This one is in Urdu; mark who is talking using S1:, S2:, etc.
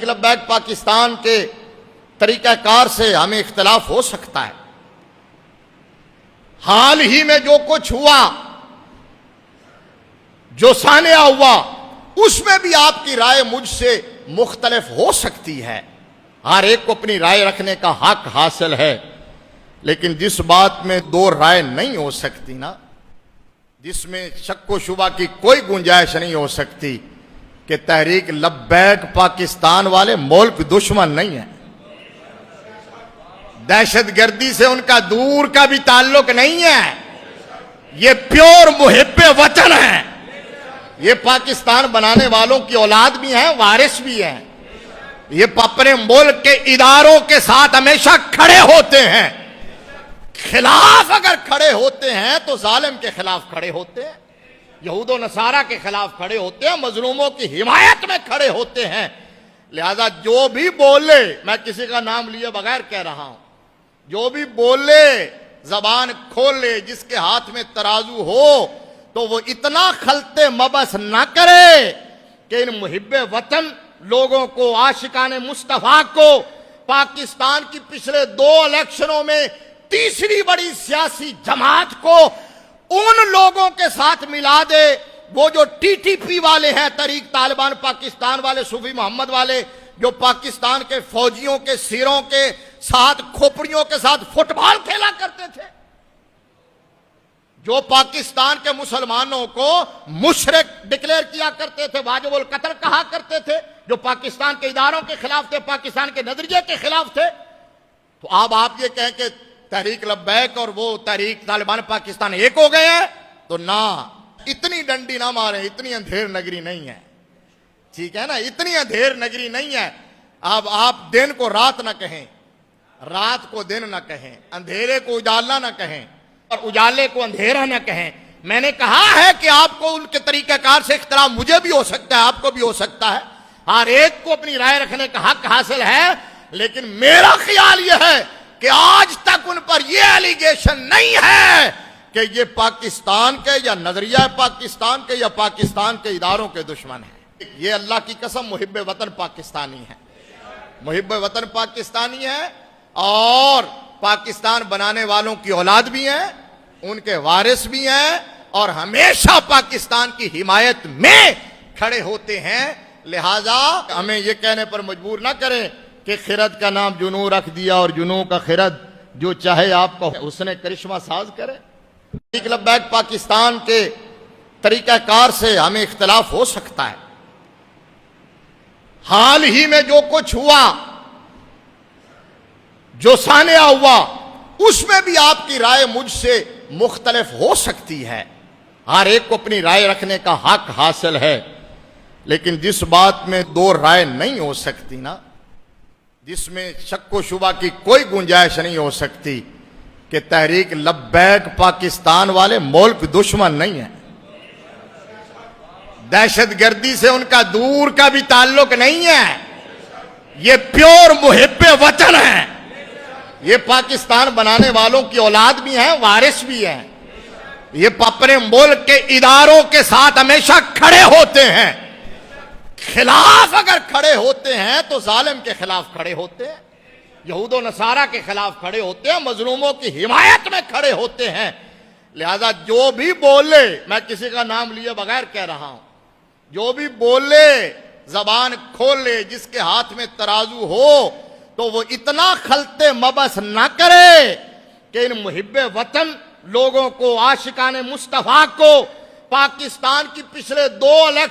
S1: لبیک پاکستان کے طریقہ کار سے ہمیں اختلاف ہو سکتا ہے۔ حال ہی میں جو کچھ ہوا، جو سانحہ ہوا، اس میں بھی آپ کی رائے مجھ سے مختلف ہو سکتی ہے۔ ہر ایک کو اپنی رائے رکھنے کا حق حاصل ہے، لیکن جس بات میں دو رائے نہیں ہو سکتی نا، جس میں شک و شبہ کی کوئی گنجائش نہیں ہو سکتی کہ تحریک لبیک پاکستان والے ملک دشمن نہیں ہیں، دہشت گردی سے ان کا دور کا بھی تعلق نہیں ہے، یہ پیور محب وطن ہیں، یہ پاکستان بنانے والوں کی اولاد بھی ہیں، وارث بھی ہیں، یہ اپنے ملک کے اداروں کے ساتھ ہمیشہ کھڑے ہوتے ہیں۔ خلاف اگر کھڑے ہوتے ہیں تو ظالم کے خلاف کھڑے ہوتے ہیں، یہود و نصارہ کے خلاف کھڑے ہوتے ہیں، مظلوموں کی حمایت میں کھڑے ہوتے ہیں۔ لہذا جو بھی بولے، میں کسی کا نام لیے بغیر کہہ رہا ہوں، جو بھی بولے زبان کھولے، جس کے ہاتھ میں ترازو ہو تو وہ اتنا خلط مبس نہ کرے کہ ان محب وطن لوگوں کو، عاشقان مصطفیٰ کو، پاکستان کی پچھلے 2 الیکشنوں میں تیسری بڑی سیاسی جماعت کو ان لوگوں کے ساتھ ملا دے، وہ جو ٹی ٹی پی والے ہیں، تحریک طالبان پاکستان والے، صوفی محمد والے، جو پاکستان کے فوجیوں کے سروں کے ساتھ، کھوپڑیوں کے ساتھ فٹ بال کھیلا کرتے تھے، جو پاکستان کے مسلمانوں کو مشرک ڈکلیئر کیا کرتے تھے، واجب القتل کہا کرتے تھے، جو پاکستان کے اداروں کے خلاف تھے، پاکستان کے نظریے کے خلاف تھے۔ تو اب آپ یہ کہیں کہ تحریک لبیک اور وہ تحریک طالبان پاکستان ایک ہو گئے ہیں، تو نہ، اتنی ڈنڈی نہ ماریں، اتنی اندھیر نگری نہیں ہے، ٹھیک ہے نا، اتنی اندھیر نگری نہیں ہے۔ اب آپ دن کو رات نہ کہیں، رات کو دن نہ کہیں، اندھیرے کو اجالا نہ کہیں اور اجالے کو اندھیرا نہ کہیں۔ میں نے کہا ہے کہ آپ کو ان کے طریقہ کار سے اختلاف مجھے بھی ہو سکتا ہے، آپ کو بھی ہو سکتا ہے، ہر ایک کو اپنی رائے رکھنے کا حق حاصل ہے، لیکن میرا خیال یہ ہے کہ آج تک ان پر یہ ایلیگیشن نہیں ہے کہ یہ پاکستان کے یا نظریہ پاکستان کے یا پاکستان کے اداروں کے دشمن ہیں۔ یہ اللہ کی قسم محب وطن پاکستانی ہے، محب وطن پاکستانی ہے، اور پاکستان بنانے والوں کی اولاد بھی ہیں، ان کے وارث بھی ہیں، اور ہمیشہ پاکستان کی حمایت میں کھڑے ہوتے ہیں۔ لہذا ہمیں یہ کہنے پر مجبور نہ کریں کہ خرد کا نام جنو رکھ دیا اور جنو کا خرد، جو چاہے آپ کو اس نے کرشمہ ساز کرے۔ تحریک لبیک پاکستان کے طریقہ کار سے ہمیں اختلاف ہو سکتا ہے۔ حال ہی میں جو کچھ ہوا، جو سانحہ ہوا، اس میں بھی آپ کی رائے مجھ سے مختلف ہو سکتی ہے، ہر ایک کو اپنی رائے رکھنے کا حق حاصل ہے، لیکن جس بات میں دو رائے نہیں ہو سکتی نا، جس میں شک و شبہ کی کوئی گنجائش نہیں ہو سکتی کہ تحریک لبیک پاکستان والے ملک دشمن نہیں ہیں، دہشت گردی سے ان کا دور کا بھی تعلق نہیں ہے، یہ پیور محب وطن ہیں، یہ پاکستان بنانے والوں کی اولاد بھی ہیں، وارث بھی ہیں، یہ اپنے ملک کے اداروں کے ساتھ ہمیشہ کھڑے ہوتے ہیں۔ خلاف اگر کھڑے ہوتے ہیں تو ظالم کے خلاف کھڑے ہوتے ہیں، یہود و نصارہ کے خلاف کھڑے ہوتے ہیں، مظلوموں کی حمایت میں کھڑے ہوتے ہیں۔ لہذا جو بھی بولے، میں کسی کا نام لیے بغیر کہہ رہا ہوں، جو بھی بولے زبان کھولے، جس کے ہاتھ میں ترازو ہو تو وہ اتنا خلط مبس نہ کرے کہ ان محب وطن لوگوں کو، عاشقان مصطفیٰ کو، پاکستان کی پچھلے 2 الیکشن